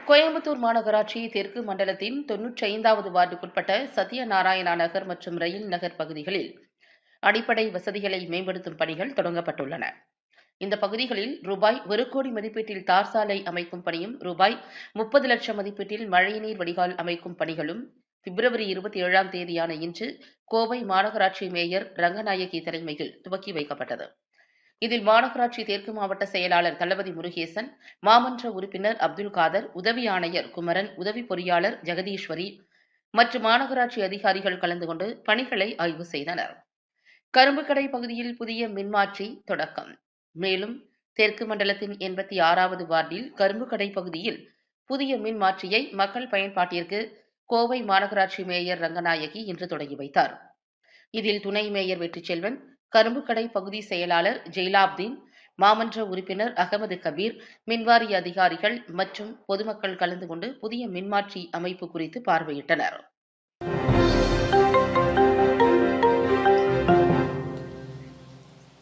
கோயம்புத்தூர் மாநகராட்சி தெற்கு மண்டலத்தின் 95வது வார்டுக்குட்பட்ட சத்யநாராயணா நகர் மற்றும் ரயில் நகர் பகுதிகளில் அடிப்படை வசதிகளை மேம்படுத்தும் பணிகள் தொடங்கப்பட்டுள்ளன. இந்த பகுதிகளில் ரூபாய் 1 கோடி மதிப்பீட்டில் தார் சாலை அமைக்கும் பணியும், ரூபாய் 30 லட்சம் மதிப்பீட்டில் மழைநீர் வடிகால் அமைக்கும் பணிகளும் பிப்ரவரி 27ஆம் தேதியான இன்று கோவை மாநகராட்சி மேயர் ரங்கநாயகி தலைமையில் துவக்கி வைக்கப்பட்டது. இதில் மாநகராட்சி தெற்கு மாவட்ட செயலாளர் தளபதி முருகேசன், மாமன்ற உறுப்பினர் அப்துல் காதர், உதவி ஆணையர் குமரன், உதவி பொறியாளர் ஜெகதீஸ்வரி மற்றும் மாநகராட்சி அதிகாரிகள் கலந்து கொண்டு பணிகளை ஆய்வு செய்தனர். கரும்புக்கடை பகுதியில் புதிய மின்மாற்றி தொடக்கம். மேலும் தெற்கு மண்டலத்தின் 86வது வார்டில் கரும்புக்கடை பகுதியில் புதிய மின்மாற்றியை மக்கள் பயன்பாட்டிற்கு கோவை மாநகராட்சி மேயர் ரங்கநாயகி இன்று தொடங்கி வைத்தார். இதில் துணை மேயர் வெற்றிச்செல்வன், கரும்புக்கடை பகுதி செயலாளர் ஜெயிலாப்தீன், மாமன்ற உறுப்பினர் அகமது கபீர், மின்வாரிய அதிகாரிகள் மற்றும் பொதுமக்கள் கலந்து கொண்டு புதிய மின்மாற்றி அமைப்பு குறித்து பார்வையிட்டனர்.